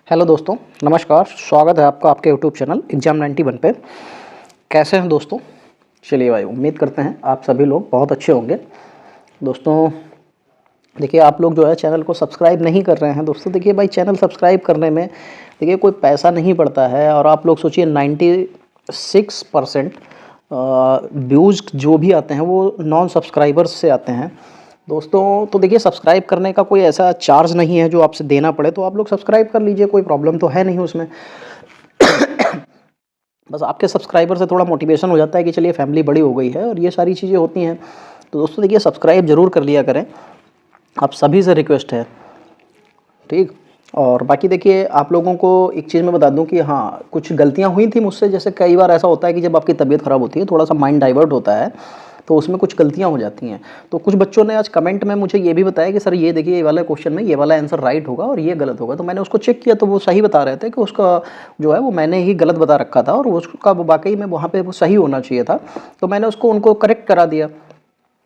Hello दोस्तों, नमस्कार। स्वागत है आपका आपके यूट्यूब चैनल एग्जाम 91 पे। कैसे हैं दोस्तों? चलिए भाई, उम्मीद करते हैं आप सभी लोग बहुत अच्छे होंगे। दोस्तों देखिए, आप लोग जो है चैनल को सब्सक्राइब नहीं कर रहे हैं। दोस्तों देखिए भाई, चैनल सब्सक्राइब करने में देखिए कोई पैसा नहीं पड़ता है। और आप लोग सोचिए 96% व्यूज़ जो भी आते हैं वो नॉन सब्सक्राइबर्स से आते हैं दोस्तों। तो देखिए, सब्सक्राइब करने का कोई ऐसा चार्ज नहीं है जो आपसे देना पड़े, तो आप लोग सब्सक्राइब कर लीजिए, कोई प्रॉब्लम तो है नहीं उसमें। बस आपके सब्सक्राइबर से थोड़ा मोटिवेशन हो जाता है कि चलिए फैमिली बड़ी हो गई है और ये सारी चीज़ें होती हैं। तो दोस्तों देखिए, सब्सक्राइब ज़रूर कर लिया करें, आप सभी से रिक्वेस्ट है, ठीक। और बाकी देखिए, आप लोगों को एक चीज़ मैं बता दूं कि हाँ, कुछ गलतियां हुई थी मुझसे। जैसे कई बार ऐसा होता है कि जब आपकी तबीयत ख़राब होती है, थोड़ा सा माइंड डाइवर्ट होता है, तो उसमें कुछ गलतियां हो जाती हैं। तो कुछ बच्चों ने आज कमेंट में मुझे ये भी बताया कि सर ये देखिए, ये वाला क्वेश्चन में ये वाला आंसर राइट होगा और ये गलत होगा। तो मैंने उसको चेक किया, तो वो सही बता रहे थे कि उसका जो है वो मैंने ही गलत बता रखा था और उसका वाकई में वहाँ पर वो सही होना चाहिए था। तो मैंने उसको उनको करेक्ट करा दिया,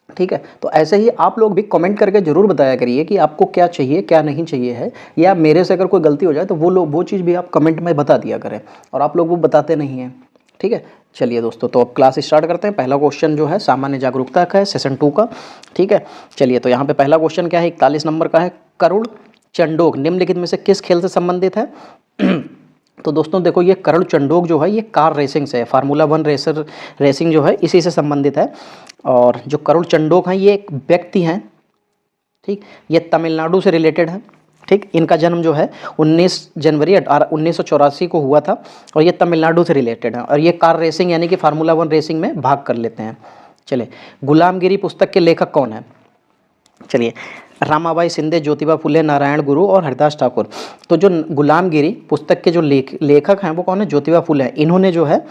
ठीक है। तो ऐसे ही आप लोग भी कमेंट करके ज़रूर बताया करिए कि आपको क्या चाहिए क्या नहीं चाहिए है, या मेरे से अगर कोई गलती हो जाए तो वो चीज़ भी आप कमेंट में बता दिया करें। और आप लोग वो बताते नहीं हैं, ठीक है। चलिए दोस्तों, तो अब क्लास स्टार्ट करते हैं। पहला क्वेश्चन जो है सामान्य जागरूकता का है, सेशन 2 का, ठीक है। चलिए, तो यहाँ पे पहला क्वेश्चन क्या है, 41 नंबर का है। करुण चंडोक निम्नलिखित में से किस खेल से संबंधित है? तो दोस्तों देखो, ये करुण चंडोक जो है ये कार रेसिंग से है, फार्मूला 1 रेसिंग जो है इसी से संबंधित है। और जो करुण चंडोक हैं ये एक व्यक्ति हैं, ठीक। ये तमिलनाडु से रिलेटेड है, ठीक। इनका जन्म जो है 19 जनवरी 1984 को हुआ था और ये तमिलनाडु से रिलेटेड है। और ये कार रेसिंग यानी कि फार्मूला 1 रेसिंग में भाग कर लेते हैं। चलिए, गुलामगिरी पुस्तक के लेखक कौन है? चलिए, रामाबाई शिंदे, ज्योतिबा फुले, नारायण गुरु और हरिदास ठाकुर। तो जो गुलामगिरी पुस्तक के जो लेखक हैं वो कौन है? ज्योतिबा फुले हैं। इन्होंने जो है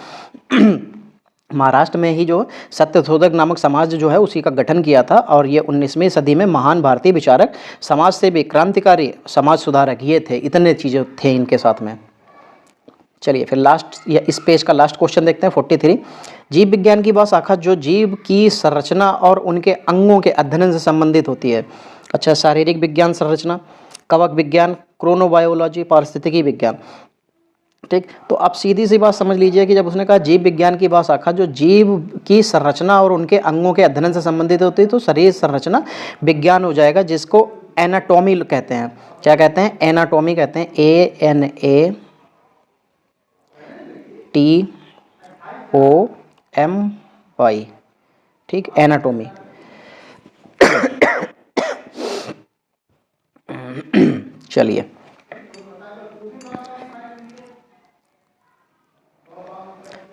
महाराष्ट्र में ही जो सत्यशोधक नामक समाज जो है उसी का गठन किया था। और ये 19वीं सदी में महान भारतीय विचारक, समाज सेवी, क्रांतिकारी, समाज सुधारक ये थे। इतने चीज़ें थे इनके साथ में। चलिए फिर लास्ट या इस पेज का लास्ट क्वेश्चन देखते हैं, 43। जीव विज्ञान की वह शाखा जो जीव की संरचना और उनके अंगों के अध्ययन से संबंधित होती है। अच्छा, शारीरिक विज्ञान, संरचना, कवक विज्ञान, क्रोनोबायोलॉजी, पारिस्थितिकी विज्ञान, ठीक। तो आप सीधी सी बात समझ लीजिए कि जब उसने कहा जीव विज्ञान की वह शाखा जो जीव की संरचना और उनके अंगों के अध्ययन से संबंधित होती है, तो शरीर संरचना विज्ञान हो जाएगा, जिसको एनाटॉमी कहते हैं। क्या कहते हैं? एनाटॉमी कहते हैं, ANATOMY, ठीक, एनाटॉमी। चलिए,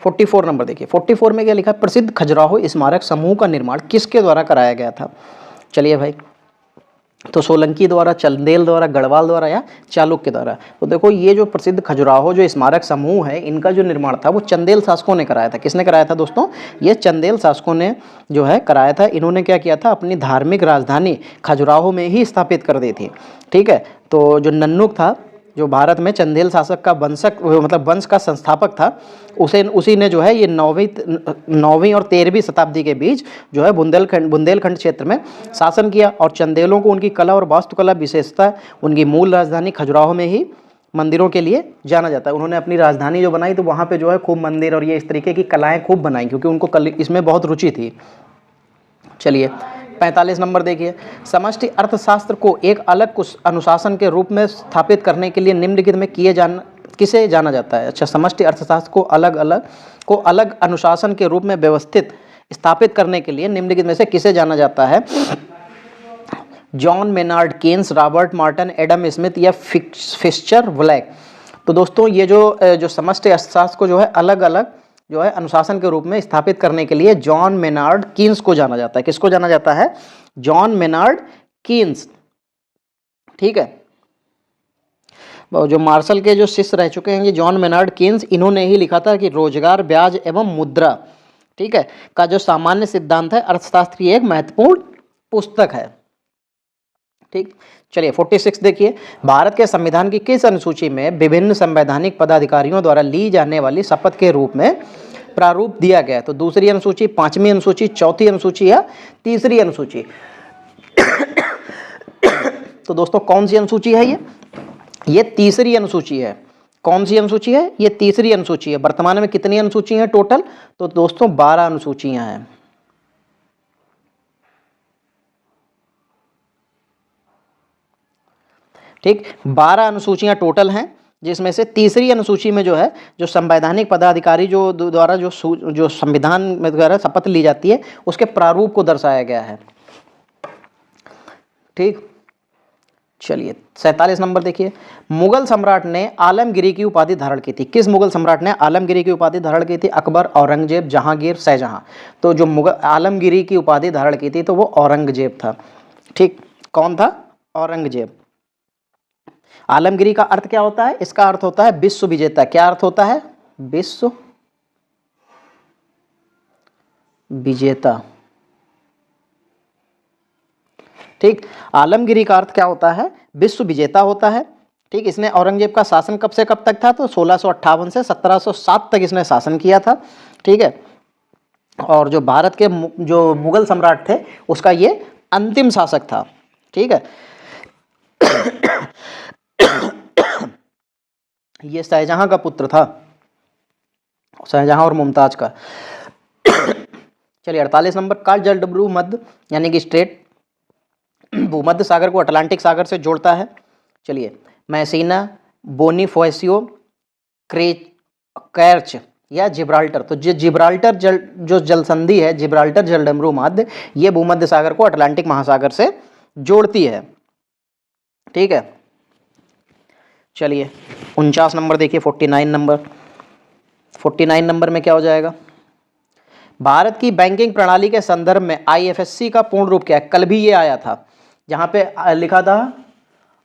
फोर्टी 44 नंबर देखिए। 44 में क्या लिखा है? प्रसिद्ध खजुराहो स्मारक समूह का निर्माण किसके द्वारा कराया गया था? चलिए भाई, तो सोलंकी द्वारा, चंदेल द्वारा, गढ़वाल द्वारा या चालुक्य द्वारा? तो देखो, ये जो प्रसिद्ध खजुराहो जो स्मारक समूह है, इनका जो निर्माण था वो चंदेल शासकों ने कराया था। किसने कराया था दोस्तों? ये चंदेल शासकों ने जो है कराया था। इन्होंने क्या किया था? अपनी धार्मिक राजधानी खजुराहो में ही स्थापित कर दी थी, ठीक है। तो जो नन्नुक था, जो भारत में चंदेल शासक का वंश का संस्थापक था, उसी ने जो है ये 9वीं और 13वीं शताब्दी के बीच जो है बुंदेलखंड क्षेत्र में शासन किया। और चंदेलों को उनकी कला और वास्तुकला विशेषता, उनकी मूल राजधानी खजुराहो में ही मंदिरों के लिए जाना जाता है। उन्होंने अपनी राजधानी जो बनाई तो वहाँ पे जो है खूब मंदिर और ये इस तरीके की कलाएँ खूब बनाई, क्योंकि उनको इसमें बहुत रुचि थी। चलिए, 45 नंबर देखिए। समष्टि अर्थशास्त्र को एक अलग अनुशासन के रूप में स्थापित करने के लिए निम्नलिखित में किसे जाना जाता है? अच्छा, समष्टि अर्थशास्त्र को अलग अनुशासन के रूप में व्यवस्थित स्थापित करने के लिए निम्नलिखित में से किसे जाना जाता है? John Maynard Keynes, Robert Merton, Adam Smith या फिशर ब्लैक? तो दोस्तों, ये जो समष्टि अर्थशास्त्र को जो है अलग अलग जो है अनुशासन के रूप में स्थापित करने के लिए जॉन मेनार्ड कीन्स को जाना जाता है। किसको जाना जाता है? जॉन मेनार्ड कीन्स, ठीक है। जो मार्शल के जो शिष्य रह चुके हैं ये जॉन मेनार्ड कीन्स, इन्होंने ही लिखा था कि रोजगार, ब्याज एवं मुद्रा, ठीक है, का जो सामान्य सिद्धांत है अर्थशास्त्र की एक महत्वपूर्ण पुस्तक है, ठीक। चलिए, 46 देखिए। भारत के संविधान की किस अनुसूची में विभिन्न संवैधानिक पदाधिकारियों द्वारा ली जाने वाली शपथ के रूप में प्रारूप दिया गया? तो दूसरी अनुसूची, 5वीं अनुसूची, चौथी अनुसूची या तीसरी अनुसूची? तो दोस्तों, कौन सी अनुसूची है ये? ये तीसरी अनुसूची है। कौन सी अनुसूची है? ये तीसरी अनुसूची है। वर्तमान में कितनी अनुसूची हैं टोटल? तो दोस्तों 12 अनुसूचियां हैं। ठीक, 12 अनुसूचियां टोटल हैं, जिसमें से तीसरी अनुसूची में जो है, जो संवैधानिक पदाधिकारी जो द्वारा जो संविधान में द्वारा शपथ ली जाती है, उसके प्रारूप को दर्शाया गया है। ठीक, चलिए 47 नंबर देखिए। मुगल सम्राट ने आलमगिरी की उपाधि धारण की थी। किस मुगल सम्राट ने आलमगिरी की उपाधि धारण की थी? अकबर, औरंगजेब, जहांगीर, शाहजहां। तो जो मुगल आलमगिरी की उपाधि धारण की थी तो वो औरंगजेब था। ठीक, कौन था? औरंगजेब। आलमगिरी का अर्थ क्या होता है? इसका अर्थ होता है विश्व विजेता। क्या अर्थ होता है? विश्व विजेता। ठीक, आलमगिरी का अर्थ क्या होता है? विश्व विजेता होता है। ठीक, इसने औरंगजेब का शासन कब से कब तक था? तो 1658 से 1707 तक इसने शासन किया था। ठीक है, और जो भारत के जो मुगल सम्राट थे उसका ये अंतिम शासक था। ठीक है, ये शाहजहां का पुत्र था, शाहजहां और मुमताज का। चलिए 48 नंबर। कार्ल जलडब्रू मध्य यानी कि स्ट्रेट भूमध्य सागर को अटलांटिक सागर से जोड़ता है। चलिए, मैसीना, बोनीफेसियो, कैर्च या जिब्राल्टर। तो जिब्राल्टर जो जल संधि है, जिब्राल्टर जलडमरू मध्य, ये भूमध्य सागर को अटलांटिक महासागर से जोड़ती है। ठीक है, चलिए 49 नंबर देखिए। 49 नंबर। 49 नंबर में क्या हो जाएगा? भारत की बैंकिंग प्रणाली के संदर्भ में IFSC का पूर्ण रूप क्या है? कल भी ये आया था, जहाँ पे लिखा था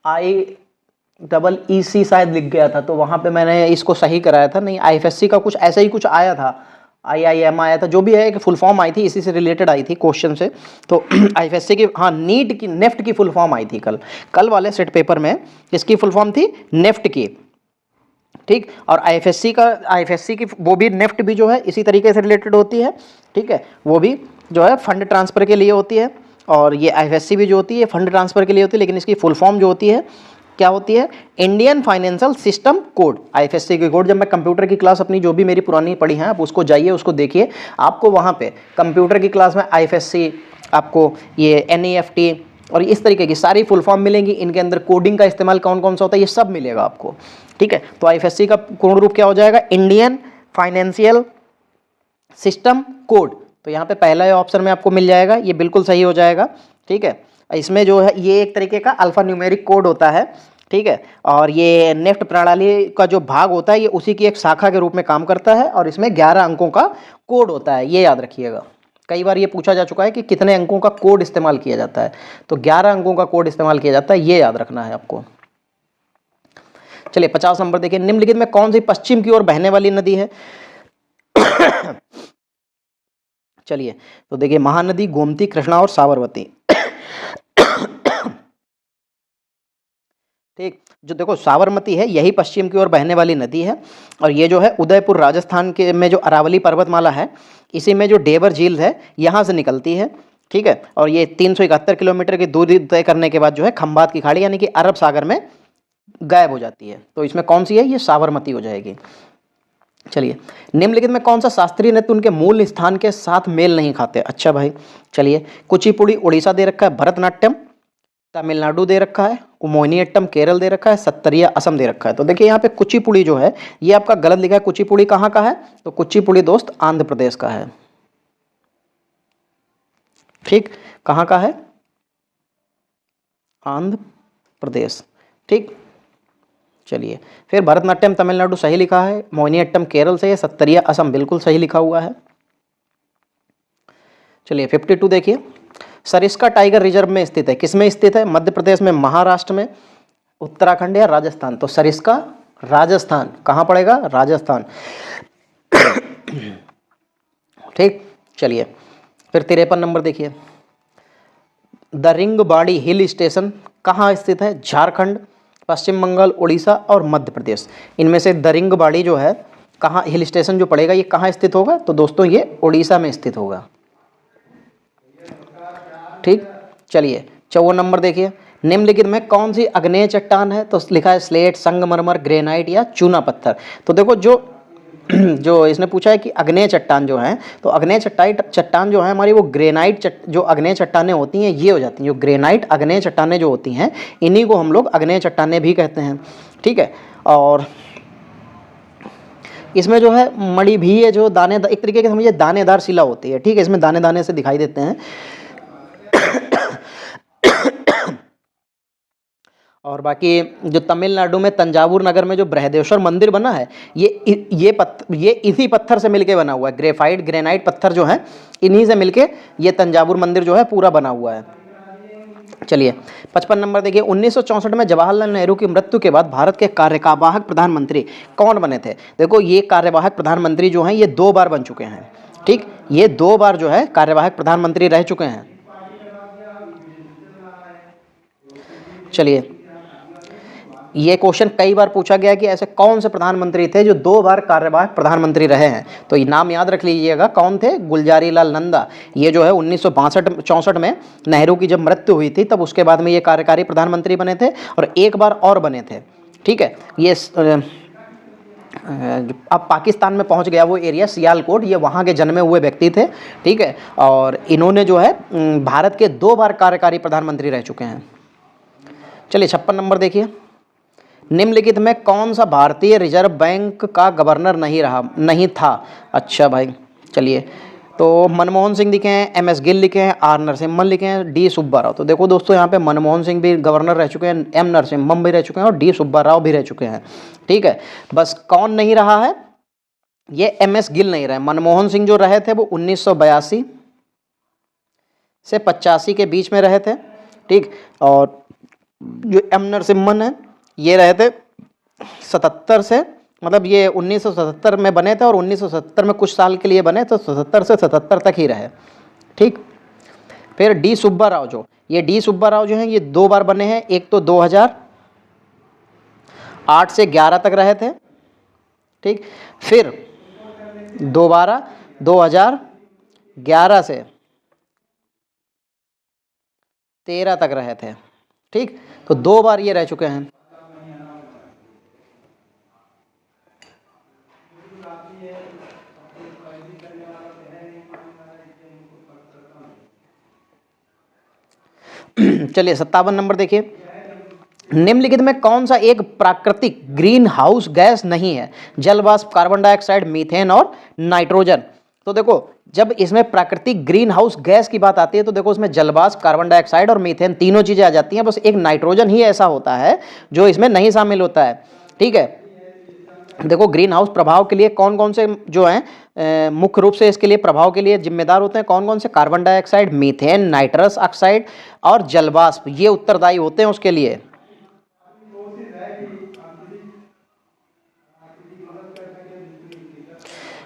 IEEC, शायद लिख गया था, तो वहाँ पे मैंने इसको सही कराया था। नहीं, IFSC का कुछ ऐसा ही कुछ आया था, IIM आया था, जो भी है, एक फुल फॉर्म आई थी, इसी से रिलेटेड आई थी क्वेश्चन से। तो IFSC की, हाँ, नीट की, नेफ्ट की फुल फॉर्म आई थी कल वाले सेट पेपर में। इसकी फुल फॉर्म थी नेफ्ट की। ठीक, और IFSC की वो भी, नेफ्ट भी जो है इसी तरीके से रिलेटेड होती है। ठीक है, वो भी जो है फंड ट्रांसफ़र के लिए होती है, और ये IFSC भी जो होती है फंड ट्रांसफ़र के लिए होती है, लेकिन इसकी फुल फॉर्म जो होती है क्या होती है? Indian financial system code. IFSC की कोड, जब मैं कंप्यूटर की क्लास अपनी जो भी मेरी पुरानी पढ़ी है, आप उसको जाइए, उसको देखिए, आपको वहाँ पे कंप्यूटर की क्लास में IFSC, आपको ये NEFT और इस तरीके की सारी फुल फॉर्म मिलेंगी। इनके अंदर कोडिंग का इस्तेमाल कौन कौन सा होता है, ये सब मिलेगा आपको। ठीक है, तो IFSC का पूर्ण रूप क्या हो जाएगा? Indian financial system code. तो यहाँ पे पहला ऑप्शन में आपको मिल जाएगा, ये बिल्कुल सही हो जाएगा। ठीक है, इसमें जो है ये एक तरीके का अल्फा न्यूमेरिक कोड होता है। ठीक है, और ये नेफ्ट प्रणाली का जो भाग होता है, ये उसी की एक शाखा के रूप में काम करता है, और इसमें 11 अंकों का कोड होता है, ये याद रखिएगा। कई बार ये पूछा जा चुका है कि कितने अंकों का कोड इस्तेमाल किया जाता है, तो 11 अंकों का कोड इस्तेमाल किया जाता है, ये याद रखना है आपको। चलिए 50 नंबर देखिए। निम्नलिखित में कौन सी पश्चिम की ओर बहने वाली नदी है? चलिए, तो देखिए, महानदी, गोमती, कृष्णा और साबरमती। ठीक, जो देखो साबरमती है, यही पश्चिम की ओर बहने वाली नदी है, और ये जो है उदयपुर राजस्थान के में जो अरावली पर्वतमाला है, इसी में जो डेवर झील है, यहाँ से निकलती है। ठीक है, और ये 371 किलोमीटर की दूरी तय करने के बाद जो है खंबात की खाड़ी यानी कि अरब सागर में गायब हो जाती है। तो इसमें कौन सी है? ये साबरमती हो जाएगी। चलिए, निम्नलिखित में कौन सा शास्त्रीय नृत्य उनके मूल स्थान के साथ मेल नहीं खाते? अच्छा भाई, चलिए, कुचिपुड़ी उड़ीसा दे रखा है, भरतनाट्यम तमिलनाडु दे रखा है, मोहिनीअट्टम केरल दे रखा है, सत्तरिया असम दे रखा है। तो देखिए यहाँ पे कुचिपुड़ी जो है, ये आपका गलत लिखा है। कुचिपुड़ी कहाँ का है? तो कुचिपुड़ी दोस्त आंध्र प्रदेश का है। ठीक, कहाँ का है? आंध्र प्रदेश। ठीक, चलिए, फिर भरतनाट्यम तमिलनाडु सही लिखा है, मोहिनीअट्टम केरल से है, सत्तरिया असम बिल्कुल सही लिखा हुआ है। चलिए 52 देखिए। सरिस्का टाइगर रिजर्व में स्थित है, किस में स्थित है? मध्य प्रदेश में, महाराष्ट्र में, उत्तराखंड या राजस्थान? तो सरिस्का राजस्थान, कहाँ पड़ेगा? राजस्थान। ठीक, चलिए, फिर 53 नंबर देखिए। दरिंगबाड़ी हिल स्टेशन कहाँ स्थित है? झारखंड, पश्चिम बंगाल, उड़ीसा और मध्य प्रदेश। इनमें से दरिंगबाड़ी जो है, कहाँ हिल स्टेशन जो पड़ेगा, ये कहाँ स्थित होगा? तो दोस्तों ये उड़ीसा में स्थित होगा। ठीक, चलिए 54 नंबर देखिए। निम्नलिखित में कौन सी आग्नेय चट्टान है? तो लिखा है स्लेट, संगमरमर, ग्रेनाइट या चूना पत्थर। तो देखो जो इसने पूछा है कि आग्नेय चट्टान जो है, तो आग्नेय चट्टान जो है हमारी वो ग्रेनाइट जो आग्नेय चट्टानें होती हैं ये हो जाती हैं। जो ग्रेनाइट आग्नेय चट्टानें जो होती हैं इन्हीं को हम लोग आग्नेय चट्टानें भी कहते हैं। ठीक है, और इसमें जो है मणि भी है, जो दाने एक तरीके के समझिए दानेदार शिला होती है। ठीक है, इसमें दाने दाने से दिखाई देते हैं। और बाकी जो तमिलनाडु में तंजावुर नगर में जो बृहदेश्वर मंदिर बना है ये इसी पत्थर से मिलके बना हुआ है। ग्रेफाइट ग्रेनाइट पत्थर जो है इन्हीं से मिलके ये तंजावुर मंदिर जो है पूरा बना हुआ है। चलिए 55 नंबर देखिए, 1964 में जवाहरलाल नेहरू की मृत्यु के बाद भारत के कार्यवाहक प्रधानमंत्री कौन बने थे? देखो ये कार्यवाहक प्रधानमंत्री जो हैं ये 2 बार बन चुके हैं। ठीक, ये 2 बार जो है कार्यवाहक प्रधानमंत्री रह चुके हैं। चलिए, ये क्वेश्चन कई बार पूछा गया कि ऐसे कौन से प्रधानमंत्री थे जो 2 बार कार्यवाहक प्रधानमंत्री रहे हैं? तो ये नाम याद रख लीजिएगा, कौन थे? गुलजारी लाल नंदा। ये जो है 1962-64 में नेहरू की जब मृत्यु हुई थी तब उसके बाद में ये कार्यकारी प्रधानमंत्री बने थे, और एक बार और बने थे। ठीक है, ये अब पाकिस्तान में पहुंच गया वो एरिया सियालकोट, ये वहाँ के जन्मे हुए व्यक्ति थे। ठीक है, और इन्होंने जो है भारत के 2 बार कार्यकारी प्रधानमंत्री रह चुके हैं। चलिए 56 नंबर देखिए, निम्नलिखित में कौन सा भारतीय रिजर्व बैंक का गवर्नर नहीं था? अच्छा भाई, चलिए, तो मनमोहन सिंह लिखे हैं, MS गिल लिखे हैं, R नरसिम्हन लिखे हैं, D सुब्बा राव। तो देखो दोस्तों यहाँ पे मनमोहन सिंह भी गवर्नर रह चुके हैं, M नरसिम्हन भी रह चुके हैं और D सुब्बा राव भी रह चुके हैं। ठीक है, बस कौन नहीं रहा है? ये MS गिल नहीं रहे। मनमोहन सिंह जो रहे थे वो 1982 से 85 के बीच में रहे थे। ठीक, और जो M नरसिम्हन है ये रहे थे 77 से, मतलब ये 1977 में बने थे और 1977 में कुछ साल के लिए बने, तो 77 से 77 तक ही रहे। ठीक, फिर D सुब्बा राव जो हैं ये 2 बार बने हैं। एक तो 2008 से 11 तक रहे थे। ठीक, फिर दोबारा 2011 से 13 तक रहे थे। ठीक, तो 2 बार ये रह चुके हैं। चलिए 57 नंबर देखिए, निम्नलिखित में कौन सा एक प्राकृतिक ग्रीन हाउस गैस नहीं है? जल वाष्प, कार्बन डाइऑक्साइड, मीथेन और नाइट्रोजन। तो देखो जब इसमें प्राकृतिक ग्रीन हाउस गैस की बात आती है तो देखो इसमें जल वाष्प, कार्बन डाइऑक्साइड और मीथेन तीनों चीजें आ जाती हैं। बस एक नाइट्रोजन ही ऐसा होता है जो इसमें नहीं शामिल होता है। ठीक है, देखो ग्रीन हाउस प्रभाव के लिए कौन कौन से जो हैं मुख्य रूप से इसके लिए प्रभाव के लिए जिम्मेदार होते हैं? कौन कौन से? Carbon dioxide, methane, nitrous oxide और जलवाष्प, ये उत्तरदायी होते हैं उसके लिए।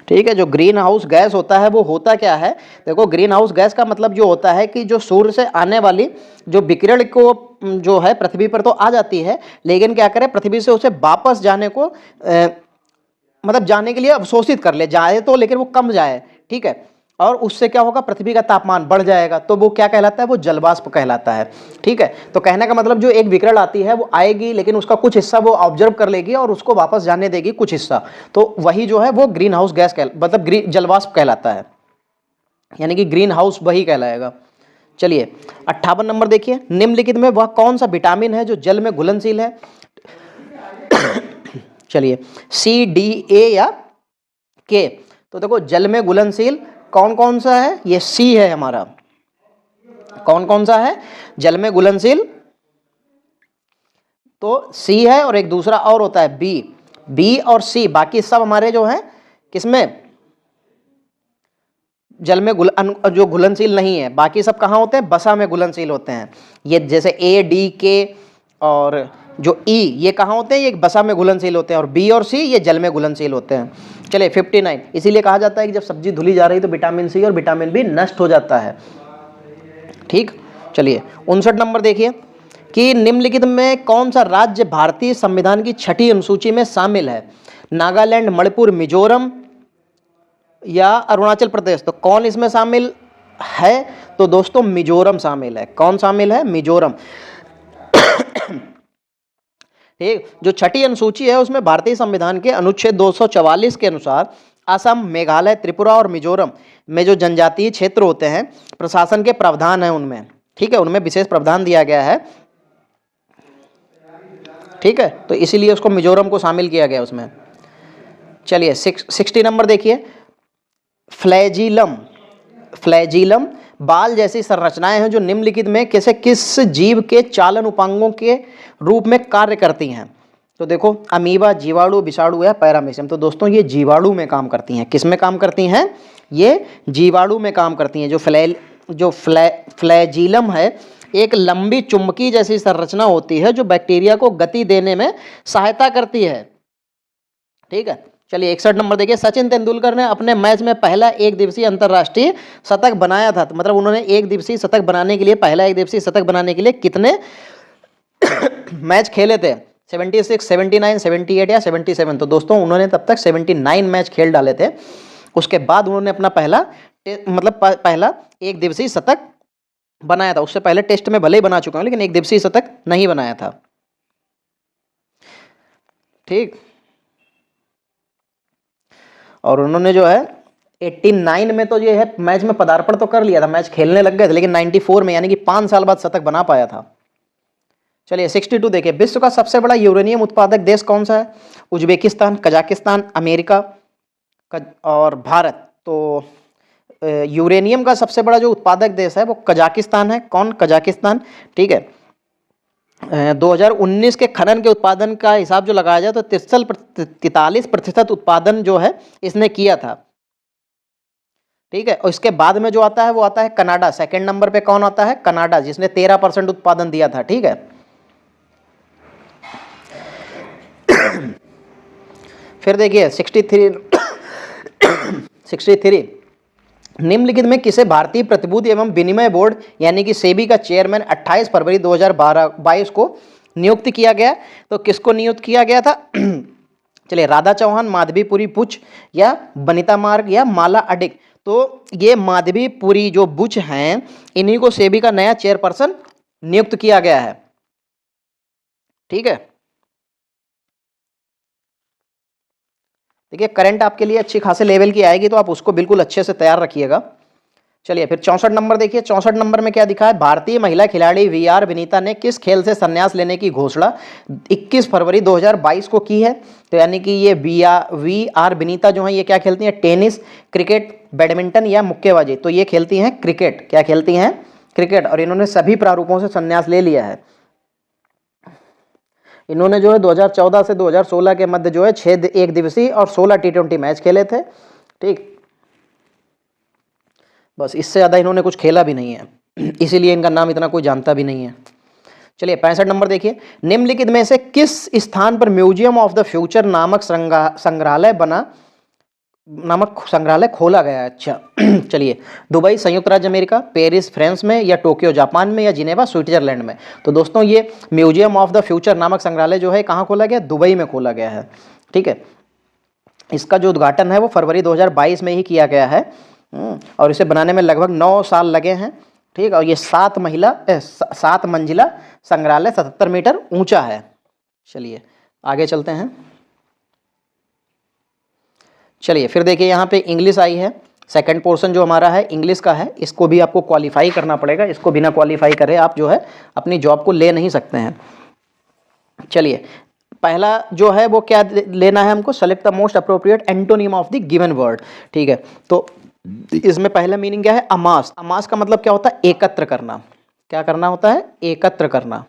ठीक है, जो ग्रीन हाउस गैस होता है वो होता क्या है? देखो ग्रीन हाउस गैस का मतलब जो होता है कि जो सूर्य से आने वाली जो विकिरण को जो है पृथ्वी पर तो आ जाती है, लेकिन क्या करे पृथ्वी से उसे वापस जाने को मतलब जाने के लिए अवशोषित कर ले, जाए तो लेकिन वो कम जाए। ठीक है, और उससे क्या होगा? पृथ्वी का तापमान बढ़ जाएगा, तो वो क्या कहलाता है? वो जलवाष्प कहलाता है। ठीक है, तो कहने का मतलब जो एक विकिरण आती है वो आएगी लेकिन उसका कुछ हिस्सा वो ऑब्जर्व कर लेगी और उसको वापस जाने देगी कुछ हिस्सा, तो वही जो है वो ग्रीन हाउस गैस मतलब जलवाष्प कहलाता है, यानी कि ग्रीन हाउस वही कहलाएगा। चलिए 58 नंबर देखिए, निम्नलिखित में वह कौन सा विटामिन है जो जल में घुलनशील है? चलिए C, D, A या K। तो देखो जल में घुलनशील कौन कौन सा है? ये C है हमारा। कौन कौन सा है जल में घुलनशील? तो C है और एक दूसरा और होता है B और C, बाकी सब हमारे जो हैं किसमें? जल में जो घुलनशील नहीं है, बाकी सब कहाँ होते हैं? बसा में घुलनशील होते हैं। ये जैसे A, D, K और जो E ये कहाँ होते हैं? ये बसा में घुलनशील होते हैं, और B और C ये जल में घुलनशील होते हैं। चलिए 59, इसीलिए कहा जाता है कि जब सब्जी धुली जा रही तो विटामिन C और विटामिन B नष्ट हो जाता है। ठीक, चलिए 59 नंबर देखिए कि निम्नलिखित में कौन सा राज्य भारतीय संविधान की 6ठी अनुसूची में शामिल है? नागालैंड, मणिपुर, मिजोरम या अरुणाचल प्रदेश। तो कौन इसमें शामिल है? तो दोस्तों मिजोरम शामिल है। कौन शामिल है? मिजोरम। ठीक, जो छठी अनुसूची है उसमें भारतीय संविधान के अनुच्छेद 244 के अनुसार असम, मेघालय, त्रिपुरा और मिजोरम में जो जनजातीय क्षेत्र होते हैं, प्रशासन के प्रावधान है उनमें, ठीक है, उनमें विशेष प्रावधान दिया गया है, ठीक है, तो इसीलिए उसको मिजोरम को शामिल किया गया उसमें। चलिए 60 नंबर देखिए, फ्लैजिलम। फ्लैजिलम बाल जैसी संरचनाएं हैं जो निम्नलिखित में किस जीव के चालन उपांगों के रूप में कार्य करती हैं। तो देखो अमीबा, जीवाणु, विषाणु या पैरामीशियम। तो दोस्तों ये जीवाणु में काम करती हैं। किस में काम करती हैं? ये जीवाणु में काम करती हैं। जो फ्लैजिलम है एक लंबी चुंबकी जैसी संरचना होती है जो बैक्टीरिया को गति देने में सहायता करती है, ठीक है। चलिए 61 नंबर देखिए, सचिन तेंदुलकर ने अपने मैच में पहला एक दिवसीय अंतर्राष्ट्रीय शतक बनाया था। तो मतलब उन्होंने एक दिवसीय शतक बनाने के लिए, पहला एक दिवसीय शतक बनाने के लिए कितने मैच खेले थे? 76, 79, 78 या 77। तो दोस्तों उन्होंने तब तक 79 मैच खेल डाले थे। उसके बाद उन्होंने अपना पहला एक दिवसीय शतक बनाया था। उससे पहले टेस्ट में भले ही बना चुका हूं, लेकिन एक दिवसीय शतक नहीं बनाया था, ठीक। और उन्होंने जो है 89 में तो ये है मैच में पदार्पण तो कर लिया था, मैच खेलने लग गए थे, लेकिन 94 में यानी कि 5 साल बाद शतक बना पाया था। चलिए 62 देखिए, विश्व का सबसे बड़ा यूरेनियम उत्पादक देश कौन सा है? उज्बेकिस्तान, कजाकिस्तान, अमेरिका और भारत। तो यूरेनियम का सबसे बड़ा जो उत्पादक देश है वो कजाकिस्तान है। कौन? कजाकिस्तान, ठीक है। 2019 के खनन के उत्पादन का हिसाब जो लगाया जाए तो 43% उत्पादन जो है इसने किया था, ठीक है। और इसके बाद में जो आता है वो आता है कनाडा। सेकंड नंबर पे कौन आता है? कनाडा, जिसने 13% उत्पादन दिया था, ठीक है। फिर देखिए 63 निम्नलिखित में किसे भारतीय प्रतिभूति एवं विनिमय बोर्ड यानी कि सेबी का चेयरमैन 28 फरवरी 2022 को नियुक्त किया गया? तो किसको नियुक्त किया गया था? चलिए राधा चौहान, माधवीपुरी बुच या बनीता मार्ग या माला अडिग। तो ये माधवीपुरी जो बुच हैं इन्हीं को सेबी का नया चेयरपर्सन नियुक्त किया गया है, ठीक है। देखिए करंट आपके लिए अच्छी खासे लेवल की आएगी तो आप उसको बिल्कुल अच्छे से तैयार रखिएगा। चलिए फिर 64 नंबर देखिए, 64 नंबर में क्या दिखा है? भारतीय महिला खिलाड़ी वी.आर. विनीता ने किस खेल से संन्यास लेने की घोषणा 21 फरवरी 2022 को की है? तो यानी कि ये वी.आर. विनीता जो है ये क्या खेलती हैं? टेनिस, क्रिकेट, बैडमिंटन या मुक्केबाजी। तो ये खेलती हैं क्रिकेट। क्या खेलती हैं? क्रिकेट। और इन्होंने सभी प्रारूपों से संन्यास ले लिया है। इन्होंने जो है 2014 से 2016 के मध्य जो है 6 एक दिवसीय और 16 T20 मैच खेले थे, ठीक। बस इससे ज़्यादा इन्होंने कुछ खेला भी नहीं है, इसीलिए इनका नाम इतना कोई जानता भी नहीं है। चलिए 65 नंबर देखिए, निम्नलिखित में से किस स्थान पर म्यूजियम ऑफ द फ्यूचर नामक संग्रहालय खोला गया है? अच्छा चलिए, दुबई संयुक्त राज्य अमेरिका, पेरिस फ्रांस में या टोक्यो जापान में या जिनेवा स्विट्जरलैंड में। तो दोस्तों ये म्यूजियम ऑफ द फ्यूचर नामक संग्रहालय जो है कहाँ खोला गया? दुबई में खोला गया है, ठीक है। इसका जो उद्घाटन है वो फरवरी 2022 में ही किया गया है और इसे बनाने में लगभग 9 साल लगे हैं, ठीक। और ये 7 मंजिला संग्रहालय 77 मीटर ऊंचा है। चलिए आगे चलते हैं। चलिए फिर देखिए यहाँ पे इंग्लिश आई है। सेकंड पोर्शन जो हमारा है इंग्लिश का है, इसको भी आपको क्वालिफाई करना पड़ेगा। इसको बिना क्वालिफाई करे आप जो है अपनी जॉब को ले नहीं सकते हैं। चलिए पहला जो है वो क्या लेना है हमको? Select the most appropriate antonym of the given word, ठीक है। तो इसमें पहला मीनिंग क्या है? अमास। अमास का मतलब क्या होता है? एकत्र करना। क्या करना होता है? एकत्र करना,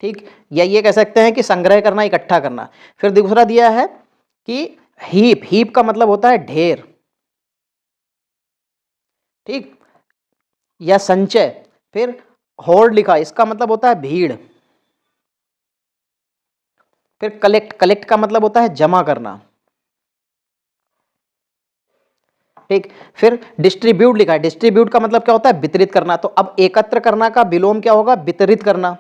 ठीक। या ये कह सकते हैं कि संग्रह करना, इकट्ठा करना। फिर दूसरा दिया है कि हीप। हीप का मतलब होता है ढेर, ठीक, या संचय। फिर होर्ड लिखा, इसका मतलब होता है भीड़। फिर कलेक्ट। कलेक्ट का मतलब होता है जमा करना, ठीक। फिर डिस्ट्रीब्यूट लिखा है। डिस्ट्रीब्यूट का मतलब क्या होता है? वितरित करना। तो अब एकत्र करना का विलोम क्या होगा? वितरित करना,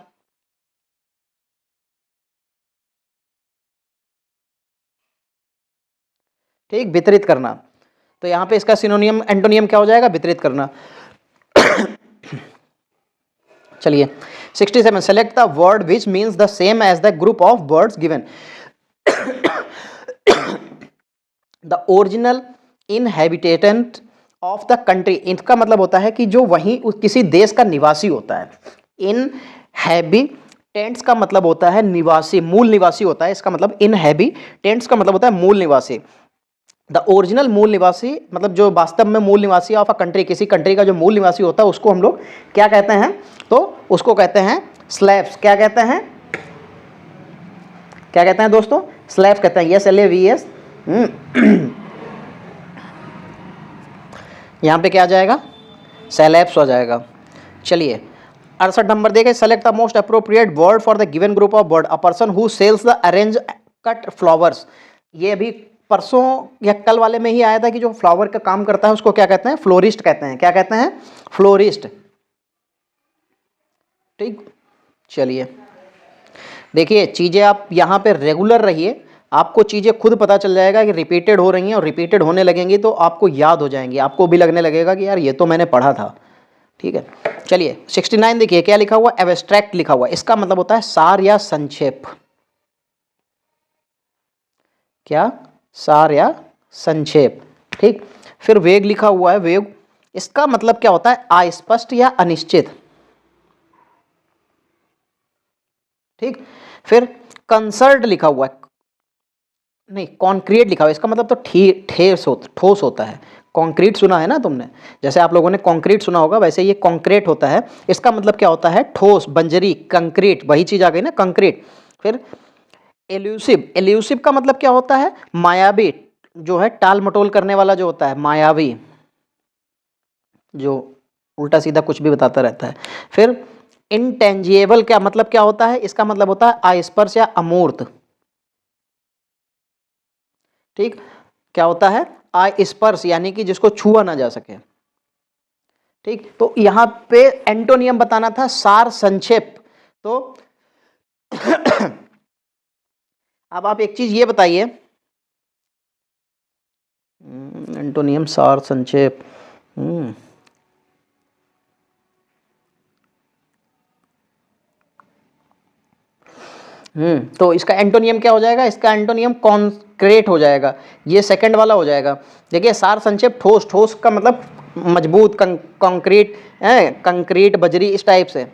ठीक, वितरित करना। तो यहां पे इसका सिनोनियम एंटोनियम क्या हो जाएगा? वितरित करना। चलिए 67, select the word which means the same as the group of words given. The original inhabitant of the country, इसका मतलब होता है कि जो वहीं किसी देश का निवासी होता है। इनहेबिटेंट्स का मतलब होता है निवासी, मूल निवासी होता है, इसका मतलब इनहेबिटेंट्स का मतलब होता है मूल निवासी। द ओरिजिनल मूल निवासी मतलब जो वास्तव में मूल निवासी ऑफ अ कंट्री, किसी कंट्री का जो मूल निवासी होता है उसको हम लोग क्या कहते हैं, तो उसको कहते हैं स्लैव्स। क्या कहते हैं, क्या कहते हैं दोस्तों, स्लैव्स कहते हैं। Yes, SLAVS। यहाँ पे क्या आ जाएगा, सेलेब्स हो जाएगा। चलिए 68 नंबर देखे, select the most appropriate word for the given group of bird, a person who sells the arrange cut flowers. ये अभी परसों या कल वाले में ही आया था कि जो फ्लावर का काम करता है उसको क्या कहते हैं, फ्लोरिस्ट कहते हैं। क्या कहते हैं, फ्लोरिस्ट। ठीक, चलिए देखिए चीज़ें आप यहाँ पे रेगुलर रहिए, आपको चीज़ें खुद पता चल जाएगा कि रिपीटेड हो रही हैं, और रिपीटेड होने लगेंगी तो आपको याद हो जाएंगी, आपको भी लगने लगेगा कि यार ये तो मैंने पढ़ा था। ठीक है, चलिए 69 देखिए क्या लिखा हुआ, एब्स्ट्रैक्ट लिखा हुआ, इसका मतलब होता है सार या संक्षेप। क्या, सार या संक्षेप। ठीक, फिर वेग लिखा हुआ है, वेग, इसका मतलब क्या होता है, अस्पष्ट या अनिश्चित। ठीक, फिर कंसर्ड लिखा हुआ है, नहीं कॉन्क्रीट लिखा हुआ है, इसका मतलब तो ठोस होता है। कॉन्क्रीट सुना है ना तुमने, जैसे आप लोगों ने कॉन्क्रीट सुना होगा, वैसे ये कॉन्क्रीट होता है। इसका मतलब क्या होता है, ठोस, बंजरी, कंक्रीट, वही चीज़ आ गई ना, कंक्रीट। फिर एल्यूसिव, एल्यूसिव का मतलब क्या होता है, मायावी, जो है टाल मटोल करने वाला जो होता है, मायावी, जो उल्टा सीधा कुछ भी बताता रहता है। फिर इनटेंजिबल, क्या मतलब क्या होता है, इसका मतलब होता है अस्पर्श या अमूर्त। ठीक, क्या होता है, अस्पर्श, यानी कि जिसको छुआ ना जा सके। ठीक, तो यहां पे एंटोनियम बताना था, सार संक्षेप। तो अब आप एक चीज ये बताइए, एंटोनियम, सार, संक्षेप। तो इसका एंटोनियम क्या हो जाएगा, इसका एंटोनियम कॉन्क्रीट हो जाएगा, ये सेकंड वाला हो जाएगा। देखिए सार संक्षेप, ठोस, ठोस का मतलब मजबूत, कंक्रीट है, कंक्रीट, बजरी, इस टाइप से।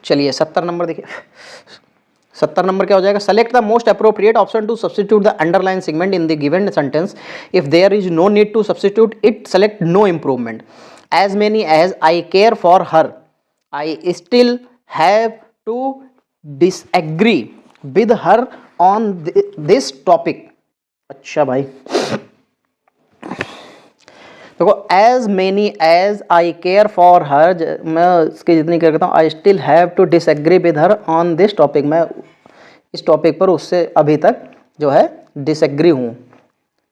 चलिए 70 नंबर देखिए, 70 नंबर क्या हो जाएगा, select the most appropriate option to substitute the underline segment in the given sentence, if there is no need to substitute it, select no improvement. As many as I care for her, I still have to disagree with her on this topic. अच्छा भाई देखो, as many as I care for her, मैं इसकी जितनी care करता हूँ, I still have to disagree with her on this topic, मैं इस टॉपिक पर उससे अभी तक जो है डिसएग्री हूँ।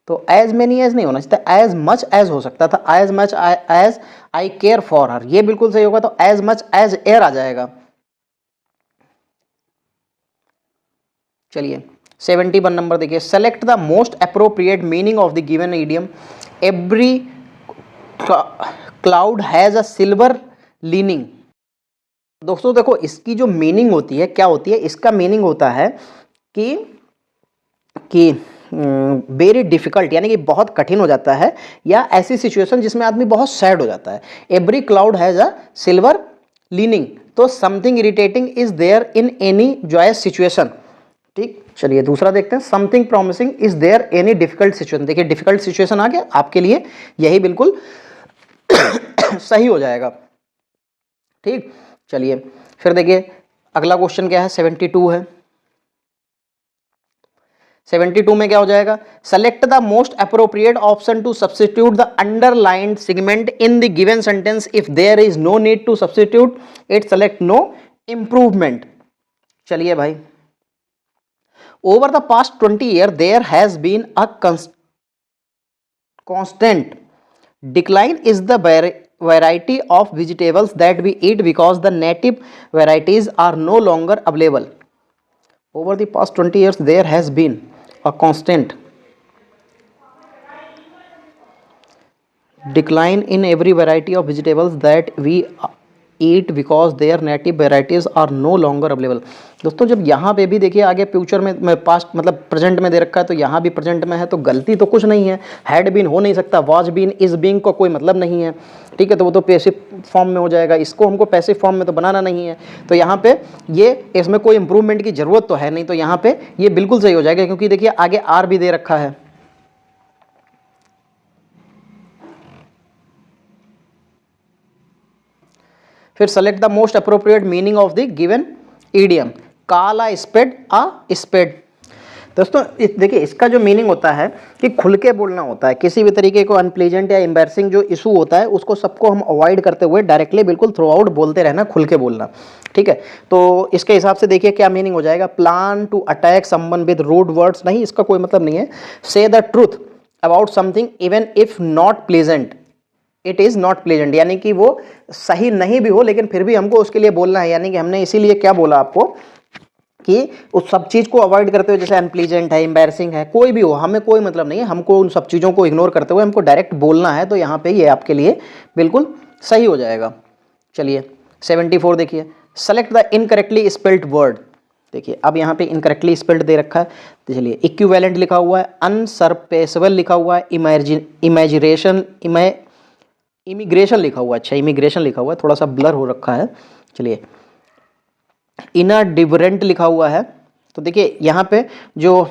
तो एज मेनी एज नहीं होना चाहिए, एज मच एज हो सकता था, as much as I care for her, ये बिल्कुल सही होगा, तो एज मच एज एयर आ जाएगा। चलिए 71 नंबर देखिए, select the most appropriate meaning of the given idiom, every cloud has a silver lining. दोस्तों देखो, इसकी जो मीनिंग होती है क्या होती है, इसका मीनिंग होता है कि वेरी डिफिकल्ट, यानी कि बहुत कठिन हो जाता है, या ऐसी सिचुएशन जिसमें आदमी बहुत सैड हो जाता है। Every cloud has a silver lining, तो something irritating is there in any joyous situation. ठीक, चलिए दूसरा देखते हैं, something promising is there any difficult situation. देखिए डिफिकल्ट सिचुएशन आ गया आपके लिए, यही बिल्कुल सही हो जाएगा। ठीक, चलिए फिर देखिए अगला क्वेश्चन क्या है, 72 है। 72 में क्या हो जाएगा, select the most appropriate option to substitute the underlined segment in the given sentence, if there is no need to substitute it, select no improvement. चलिए भाई, over the past 20 years there has been a constant decline is the variety of vegetables that we eat because the native varieties are no longer available. Over the past 20 years there has been a constant decline in every variety of vegetables that we eat because their native varieties are no longer available. दोस्तों जब यहाँ पे भी देखिए आगे future में past मतलब present में दे रखा है, तो यहाँ भी प्रेजेंट में है, तो गलती तो कुछ नहीं है, हैड बीन हो नहीं सकता, वाज बीन, इज बीइंग का कोई मतलब नहीं है, ठीक है, तो वो तो पैसिव फॉर्म में हो जाएगा, इसको हमको पैसिव फॉर्म में तो बनाना नहीं है, तो यहाँ पे ये इसमें कोई इंप्रूवमेंट की जरूरत तो है नहीं, तो यहाँ पे ये बिल्कुल सही हो जाएगा, क्योंकि देखिए आगे आर भी दे रखा है। फिर select the most appropriate meaning of the given idiom, काला स्पेड आ स्पेड। दोस्तों देखिए इसका जो मीनिंग होता है कि खुल के बोलना होता है, किसी भी तरीके को अनप्लेजेंट या एम्बैरसिंग जो इशू होता है उसको सबको हम अवॉइड करते हुए डायरेक्टली बिल्कुल थ्रू आउट बोलते रहना, खुल के बोलना, ठीक है। तो इसके हिसाब से देखिए क्या मीनिंग हो जाएगा, plan to attack someone with rude words, नहीं इसका कोई मतलब नहीं है। Say the truth about something even if not pleasant, it is not pleasant, यानी कि वो सही नहीं भी हो लेकिन फिर भी हमको उसके लिए बोलना है, यानी कि हमने इसीलिए क्या बोला आपको कि उस सब चीज़ को अवॉइड करते हुए, जैसे अनप्लीजेंट है, एम्बैरसिंग है, कोई भी हो, हमें कोई मतलब नहीं है, हमको उन सब चीज़ों को इग्नोर करते हुए हमको डायरेक्ट बोलना है, तो यहाँ पे ये आपके लिए बिल्कुल सही हो जाएगा। चलिए 74 देखिए, select the incorrectly spelled word. देखिए अब यहाँ पे इनकरेक्टली स्पेल्ड दे रखा है, तो चलिए इक्विवेलेंट लिखा हुआ है, अनसरपेसेबल लिखा हुआ है, इमिग्रेशन लिखा हुआ है, अच्छा इमिग्रेशन लिखा हुआ है, थोड़ा सा ब्लर हो रखा है। चलिए इनडिफरेंट लिखा हुआ है, तो देखिए यहाँ पे जो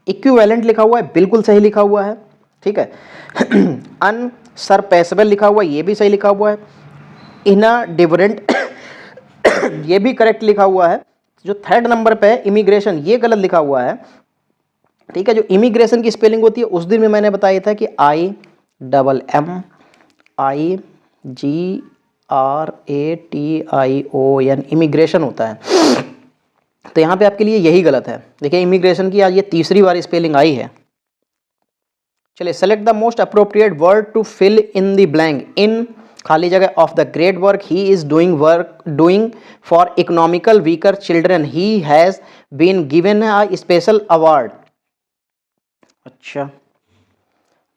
इक्विवेलेंट लिखा हुआ है बिल्कुल सही लिखा हुआ है, ठीक है। अनसरपेसेबल लिखा हुआ है, ये भी सही लिखा हुआ है। इनडिफरेंट ये भी करेक्ट लिखा हुआ है। जो थर्ड नंबर पे इमिग्रेशन, ये गलत लिखा हुआ है, ठीक है। जो इमिग्रेशन की स्पेलिंग होती है उस दिन में मैंने बताया था कि IMMIGRATION इमिग्रेशन होता है, तो यहाँ पे आपके लिए यही गलत है। देखिए इमिग्रेशन की आज ये तीसरी बार स्पेलिंग आई है। चलिए select the most appropriate word to fill in the blank, इन खाली जगह of the great work he is doing for economical weaker children, he has been given a special award. अच्छा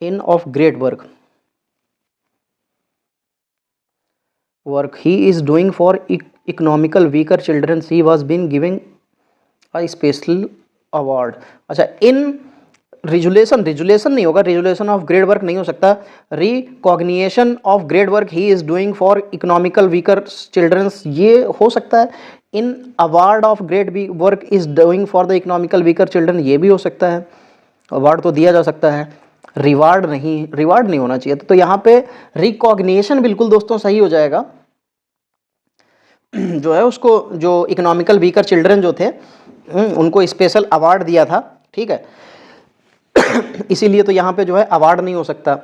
in of great work he is doing for economical weaker children, he was been giving a special award। अच्छा इन resolution नहीं होगा, resolution of great work नहीं हो सकता, recognition of great work he is doing for economical weaker childrens, ये हो सकता है। In award of great work is doing for the economical weaker children, ये भी हो सकता है, अवार्ड तो दिया जा सकता है, रिवार्ड नहीं होना चाहिए। तो यहाँ पे रिकॉग्निशन बिल्कुल दोस्तों सही हो जाएगा, जो है उसको जो इकोनॉमिकल वीकर चिल्ड्रन जो थे उनको स्पेशल अवार्ड दिया था, ठीक है। इसीलिए तो यहाँ पे जो है अवार्ड नहीं हो सकता,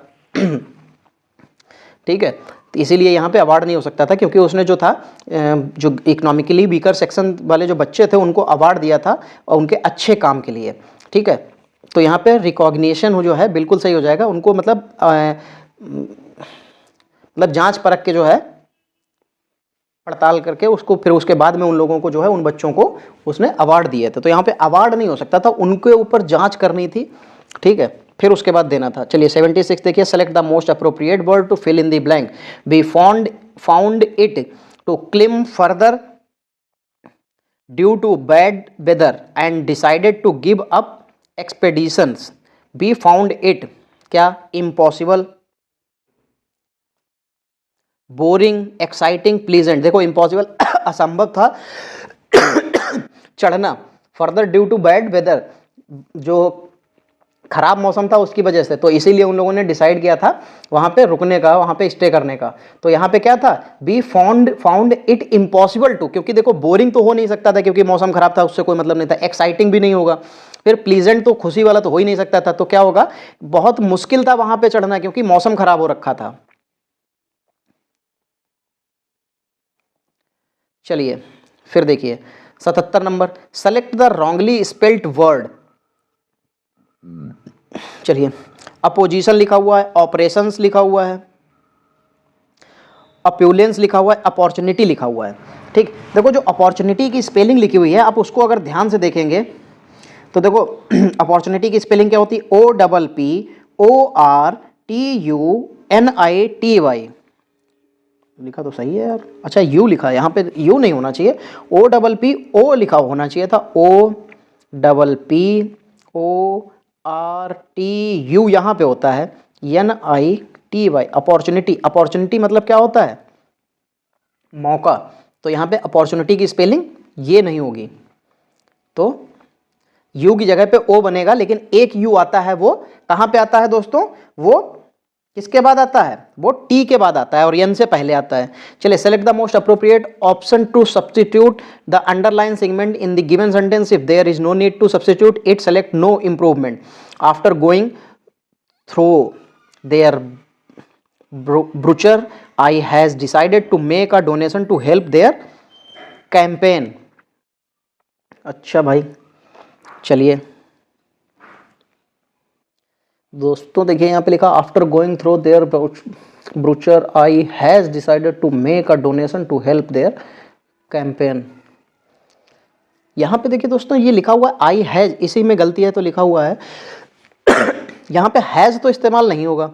ठीक है, तो इसीलिए यहाँ पे अवार्ड नहीं हो सकता था, क्योंकि उसने जो था जो इकोनॉमिकली वीकर सेक्शन वाले जो बच्चे थे उनको अवार्ड दिया था और उनके अच्छे काम के लिए, ठीक है। तो यहाँ पे रिकॉग्निशन जो है बिल्कुल सही हो जाएगा, उनको मतलब जांच परख के जो है पड़ताल करके उसको फिर उसके बाद में उन लोगों को जो है उन बच्चों को उसने अवार्ड दिए थे, तो यहाँ पे अवार्ड नहीं हो सकता था, उनके ऊपर जांच करनी थी, ठीक है, फिर उसके बाद देना था। चलिए 76 देखिए, select the most appropriate word to fill in the blank, we found it to climb further due to bad weather and decided to give up expeditions, we found it क्या इम्पॉसिबल, बोरिंग, एक्साइटिंग, प्लीजेंट। देखो impossible असंभव था चढ़ना, further due to bad weather जो खराब मौसम था उसकी वजह से, तो इसीलिए उन लोगों ने डिसाइड किया था वहाँ पे रुकने का, वहाँ पे स्टे करने का। तो यहाँ पे क्या था, we found it impossible to, क्योंकि देखो बोरिंग तो हो नहीं सकता था क्योंकि मौसम खराब था, उससे कोई मतलब नहीं था, एक्साइटिंग भी नहीं होगा, फिर प्लीजेंट तो खुशी वाला तो हो ही नहीं सकता था, तो क्या होगा, बहुत मुश्किल था वहाँ पे चढ़ना क्योंकि मौसम खराब हो रखा था। चलिए फिर देखिए 77 number, select the wrongly spelled word. चलिए अपोजिशन लिखा हुआ है, ऑपरेशंस लिखा हुआ है, अप्यूलेंस लिखा हुआ है, अपॉर्चुनिटी लिखा हुआ है, ठीक। देखो जो अपॉर्चुनिटी की स्पेलिंग लिखी हुई है आप उसको अगर ध्यान से देखेंगे तो देखो अपॉर्चुनिटी की स्पेलिंग क्या होती है, OPPORTUNITY, NITY लिखा तो सही है यार, अच्छा यू लिखा है यहाँ पे, यू नहीं होना चाहिए, OPPO लिखा होना चाहिए था, OPPORTU यहाँ पे होता है NITY, अपॉर्चुनिटी। अपॉर्चुनिटी मतलब क्या होता है? मौका। तो यहाँ पे अपॉर्चुनिटी की स्पेलिंग ये नहीं होगी, तो यू की जगह पे ओ बनेगा, लेकिन एक यू आता है, वो कहाँ पे आता है दोस्तों? वो किसके बाद आता है? वो टी के बाद आता है और एन से पहले आता है। चलिए, select the most appropriate option to substitute the underline segment in the given sentence. If there is no need to substitute it, select no improvement. After going through their brochure, I has decided to make a donation to help their campaign. अच्छा भाई, चलिए दोस्तों, देखिए यहाँ पे लिखा after going through their brochure I has decided to make a donation to help their campaign. यहाँ पे देखिए दोस्तों, ये लिखा हुआ है आई हैज़, इसी में गलती है, तो लिखा हुआ है यहाँ पे हैज़ तो इस्तेमाल नहीं होगा,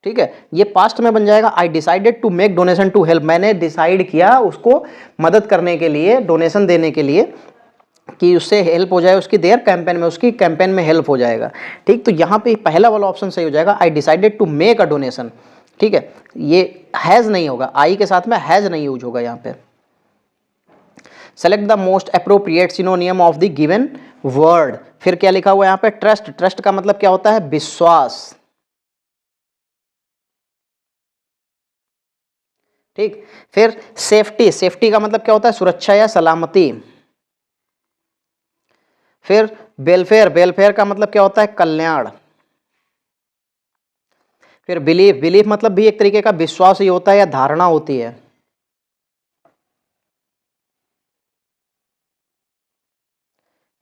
ठीक है, ये पास्ट में बन जाएगा I decided to make donation to help. मैंने डिसाइड किया उसको मदद करने के लिए, डोनेशन देने के लिए, कि उससे हेल्प हो जाए उसकी देयर कैंपेन में, उसकी कैंपेन में हेल्प हो जाएगा। ठीक, तो यहाँ पे पहला वाला ऑप्शन सही हो जाएगा, I decided to make a donation. ठीक है, ये हैज़ नहीं होगा, आई के साथ में हैज़ नहीं यूज होगा यहाँ पे। Select the most appropriate सिनोनियम of the given word. फिर क्या लिखा हुआ है यहाँ पे? ट्रस्ट। ट्रस्ट का मतलब क्या होता है? विश्वास। ठीक, फिर सेफ्टी। सेफ्टी का मतलब क्या होता है? सुरक्षा या सलामती। फिर वेलफेयर। वेलफेयर का मतलब क्या होता है? कल्याण। फिर बिलीफ। बिलीफ मतलब भी एक तरीके का विश्वास ही होता है या धारणा होती है।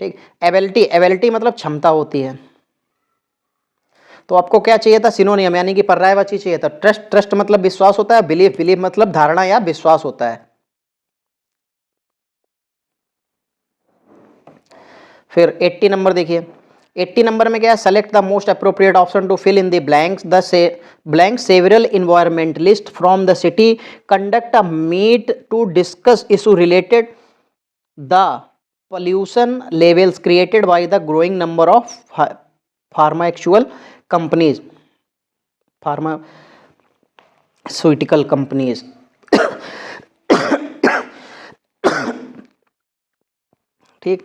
ठीक, एबिलिटी। एबिलिटी मतलब क्षमता होती है। तो आपको क्या चाहिए था? सिनोनियम, यानी कि पर्यायवाची चाहिए था। ट्रस्ट। ट्रस्ट मतलब विश्वास होता है। बिलीफ। बिलीफ मतलब धारणा या विश्वास होता है। फिर 80 नंबर देखिए, 80 नंबर में क्या है? Select the most appropriate option to fill in the blanks. The blank several environmentalist from the city conduct a meet to discuss issue related the pollution levels created by the growing number of pharmaceutical companies, pharmaceutical companies। ठीक,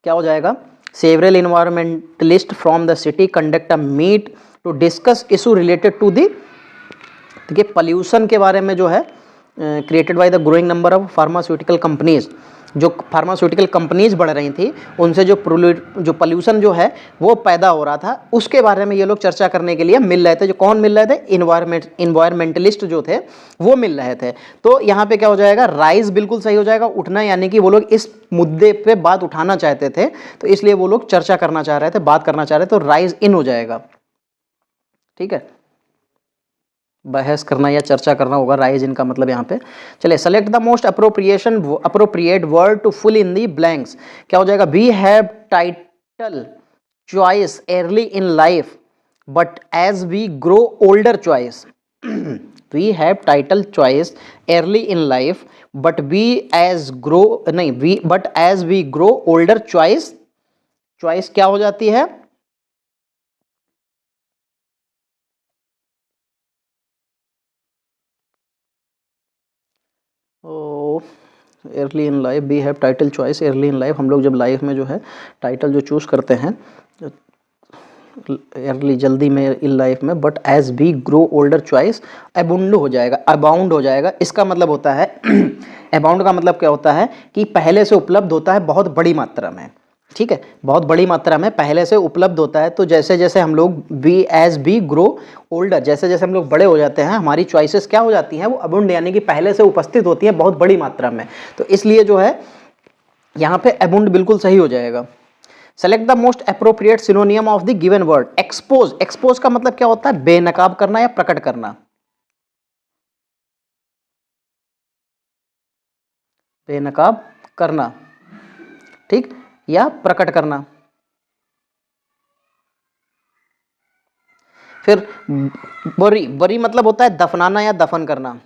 क्या हो जाएगा? Several environmentalist from the city conduct a meet to discuss issue related to the, देखिए pollution के बारे में जो है, created by the growing number of pharmaceutical companies, जो फार्मास्यूटिकल कंपनीज बढ़ रही थी, उनसे जो पॉल्यूशन जो है वो पैदा हो रहा था, उसके बारे में ये लोग चर्चा करने के लिए मिल रहे थे। जो कौन मिल रहे थे? इन्वायरमेंटलिस्ट जो थे वो मिल रहे थे। तो यहाँ पे क्या हो जाएगा? राइज बिल्कुल सही हो जाएगा, उठना, यानी कि वो लोग इस मुद्दे पे बात उठाना चाहते थे, तो इसलिए वो लोग चर्चा करना चाह रहे थे, बात करना चाह रहे थे, तो राइज इन हो जाएगा। ठीक है, बहस करना या चर्चा करना होगा, राइज इनका मतलब यहाँ पे। चलिए, select the most appropriate word to fill in the blanks. क्या हो जाएगा? We have title choice early in life but as we grow older choice. We have title choice early in life but as we grow older choice. Choice क्या हो जाती है? Early in life, we have title choice early in life. हम लोग जब life में जो है टाइटल जो चूज़ करते हैं अर्ली, जल्दी में, इन लाइफ में, but as we grow older choice abound हो जाएगा, अबाउंड हो जाएगा। इसका मतलब होता है अबाउंड का मतलब क्या होता है? कि पहले से उपलब्ध होता है बहुत बड़ी मात्रा में। ठीक है, बहुत बड़ी मात्रा में पहले से उपलब्ध होता है। तो जैसे जैसे हम लोग एज वी ग्रो ओल्डर, जैसे जैसे हम लोग बड़े हो जाते हैं, हमारी चॉइसेस क्या हो जाती हैं? वो अबुंड, यानी कि पहले से उपस्थित होती हैं बहुत बड़ी मात्रा में। तो इसलिए जो है यहाँ पे अबुंड बिल्कुल सही हो जाएगा। Select the most appropriate सिनोनियम of the given word. Expose. Expose का मतलब क्या होता है? बेनकाब करना या प्रकट करना। बेनकाब करना, ठीक, या प्रकट करना। फिर बरी, बरी मतलब होता है दफनाना या दफन करना।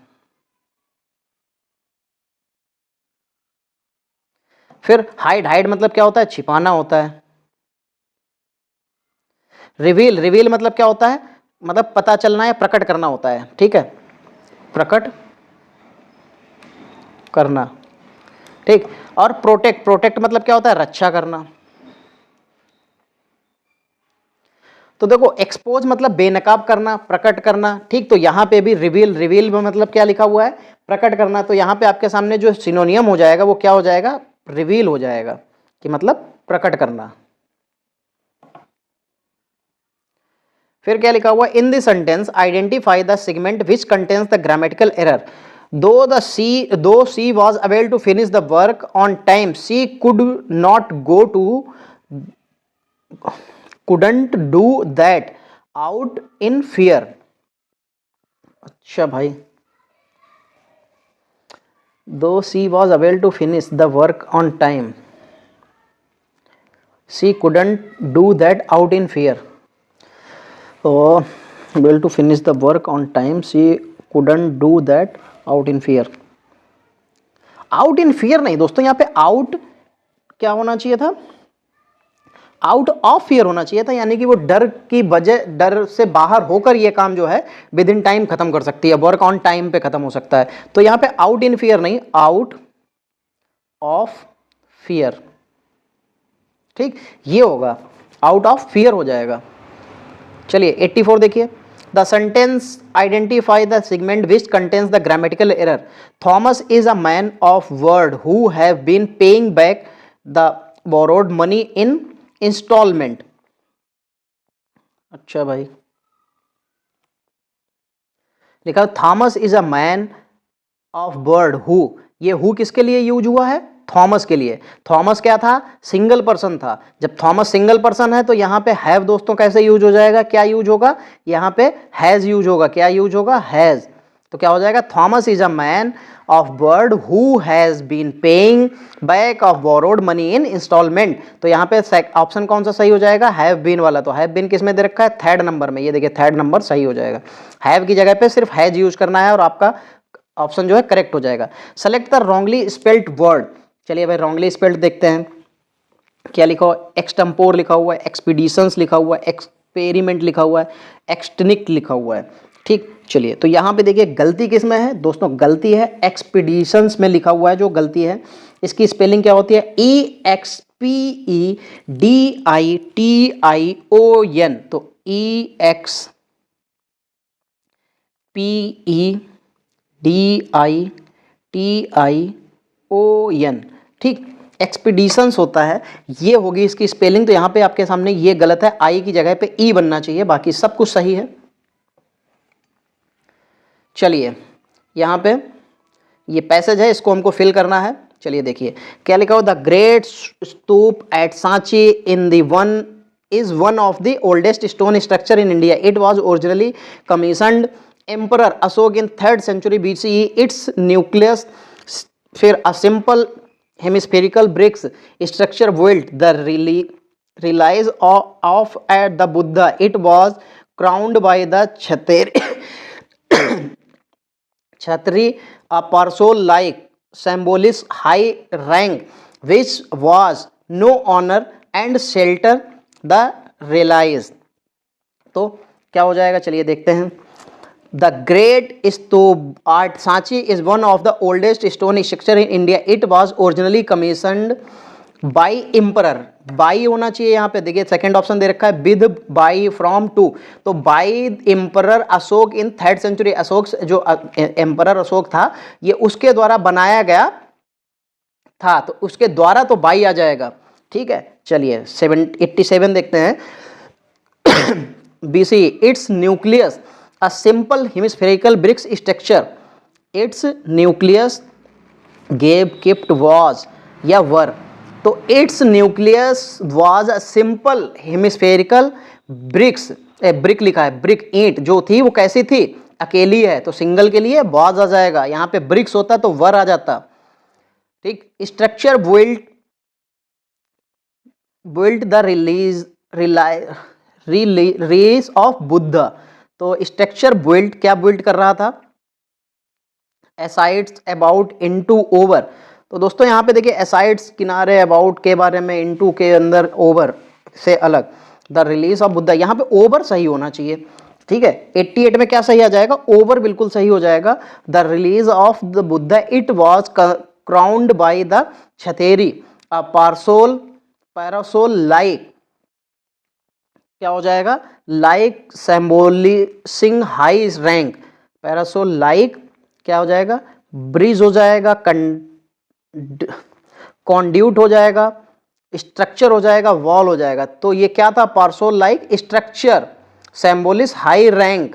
फिर हाइड, हाइड मतलब क्या होता है, छिपाना होता है। रिवील, रिवील मतलब क्या होता है, मतलब पता चलना या प्रकट करना होता है, ठीक है, प्रकट करना, ठीक। और प्रोटेक्ट, प्रोटेक्ट मतलब क्या होता है, रक्षा करना। तो देखो एक्सपोज मतलब बेनकाब करना, प्रकट करना, ठीक। तो यहां पे भी रिवील, रिवील में मतलब क्या लिखा हुआ है, प्रकट करना। तो यहां पे आपके सामने जो सिनोनियम हो जाएगा वो क्या हो जाएगा, रिवील हो जाएगा, कि मतलब प्रकट करना। फिर क्या लिखा हुआ, in the sentence identify the segment which contains the grammatical error. Though she was able to finish the work on time, she could not go to, couldn't do that out in fear. अच्छा भाई, though she was able to finish the work on time, she couldn't do that out in fear. Able to finish the work on time, she couldn't do that out in fear। Out in fear नहीं दोस्तों, यहाँ पे out क्या होना चाहिए था, out of fear होना चाहिए था, यानी कि वो डर की वजह, डर से बाहर होकर ये काम जो है विद इन टाइम खत्म कर सकती है, वर्क ऑन टाइम पे खत्म हो सकता है। तो यहाँ पे आउट इन फियर नहीं, आउट ऑफ फियर, ठीक, ये होगा, आउट ऑफ फियर हो जाएगा। चलिए 84 देखिए, the sentence identify the segment which contains the grammatical error. Thomas is a man of word who have been paying back the borrowed money in instalment. अच्छा भाई, लिखा Thomas is a man of word who, ये who किसके लिए use हुआ है, Thomas के लिए। थॉमस क्या था, सिंगल पर्सन था। जब थॉमस सिंगल पर्सन है तो यहां पे हैव दोस्तों कैसे यूज हो जाएगा, क्या यूज होगा, यहां पे हैज यूज होगा, क्या यूज होगा, हैज। तो क्या हो जाएगा, Thomas is a man of word who has been paying back of borrowed money in instalment. तो यहाँ पे ऑप्शन कौन सा सही हो जाएगा, हैव बीन वाला। तो हैव बीन किस में दे रखा है, थर्ड नंबर में, ये देखिए थर्ड नंबर सही हो जाएगा। हैव की जगह पे सिर्फ हैज यूज करना है और आपका ऑप्शन जो है करेक्ट हो जाएगा। Select the wrongly spelled word. चलिए भाई रॉन्गली स्पेल्ड देखते हैं, क्या लिखा हुआ, एक्सटेम्पोर लिखा हुआ है, एक्सपीडिशंस लिखा हुआ है, एक्सपेरिमेंट लिखा हुआ है, एक्सटनिक लिखा हुआ है, ठीक। चलिए तो यहाँ पे देखिए गलती किस में है दोस्तों, गलती है एक्सपीडिशंस में लिखा हुआ है, जो गलती है इसकी स्पेलिंग क्या होती है, EXPEDITION। तो EXPEDITION, ठीक, एक्सपीडिशंस होता है, ये होगी इसकी स्पेलिंग। तो यहाँ पे आपके सामने ये गलत है, आई की जगह पे ई बनना चाहिए, बाकी सब कुछ सही है। चलिए यहाँ पे ये पैसेज है, इसको हमको फिल करना है। चलिए देखिए क्या लिखा हो, the great stupa at Sanchi in the one is one of the oldest stone structure in India. It was originally commissioned Emperor Ashok in 3rd century BCE. Its nucleus, फिर a simple hemispherical bricks structure built the relies of at the Buddha. It was crowned by the Chhatri, a parasol-like symbolic high rank, which was no honor and shelter the relics. तो क्या हो जाएगा, चलिए देखते हैं। The great stupa art Sanchi is one of the oldest stone structure in India. It was originally commissioned by emperor, by होना चाहिए यहाँ पे, देखिए सेकंड ऑप्शन दे रखा है विद बाई फ्रॉम टू, तो by emperor Ashok in 3rd century. Ashok जो एम्परर अशोक था ये उसके द्वारा बनाया गया था, तो उसके द्वारा तो बाई आ जाएगा, ठीक है। चलिए 87 देखते हैं। BC, its nucleus a simple hemispherical bricks structure. Its nucleus gave kept was या वर। तो its nucleus was a simple hemispherical bricks, brick लिखा है, ब्रिक ईंट जो थी वो कैसी थी, अकेली है, तो सिंगल के लिए वॉज आ जाएगा। यहाँ पे ब्रिक्स होता तो वर आ जाता, ठीक। Structure built the release of Buddha. तो स्ट्रक्चर बिल्ड, क्या बिल्ड कर रहा था? एसाइड्स, अबाउट, इनटू, ओवर। तो दोस्तों यहाँ पे देखिए एसाइड्स किनारे, अबाउट के बारे में, इनटू के अंदर, ओवर से अलग। द रिलीज ऑफ बुद्धा, यहाँ पे ओवर सही होना चाहिए, ठीक है। 88 में क्या सही आ जाएगा? ओवर बिल्कुल सही हो जाएगा। The relics of the Buddha, it was crowned by the chhatri a parasol like, क्या हो जाएगा? Like symbolising high rank. Parasol like क्या हो जाएगा? ब्रिज हो जाएगा, कॉन्ड्यूट हो जाएगा, स्ट्रक्चर हो जाएगा, वॉल हो जाएगा। तो ये क्या था? Parasol like structure, symbolise high rank,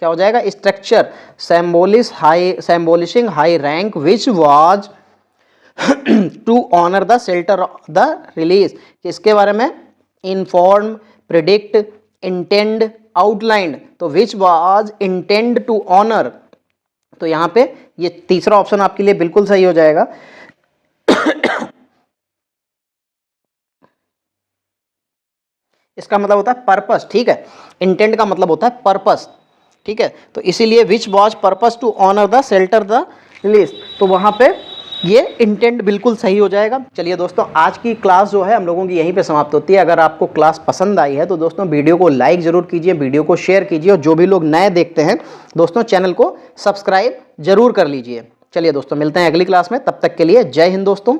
क्या हो जाएगा? Structure, symbolising high rank which was to honour the shelter of the relics. किसके बारे में? Inform, predict, intend, outlined. तो which was intend to honour, तो यहां पे ये तीसरा ऑप्शन आपके लिए बिल्कुल सही हो जाएगा। इसका मतलब होता है पर्पस, ठीक है। इंटेंट का मतलब होता है पर्पस, ठीक है। तो इसीलिए which was purpose to honour the shelter the relics, तो वहां पे ये इंटेंट बिल्कुल सही हो जाएगा। चलिए दोस्तों, आज की क्लास जो है हम लोगों की यहीं पे समाप्त होती है। अगर आपको क्लास पसंद आई है तो दोस्तों वीडियो को लाइक जरूर कीजिए, वीडियो को शेयर कीजिए, और जो भी लोग नए देखते हैं दोस्तों चैनल को सब्सक्राइब जरूर कर लीजिए। चलिए दोस्तों, मिलते हैं अगली क्लास में, तब तक के लिए जय हिंद दोस्तों।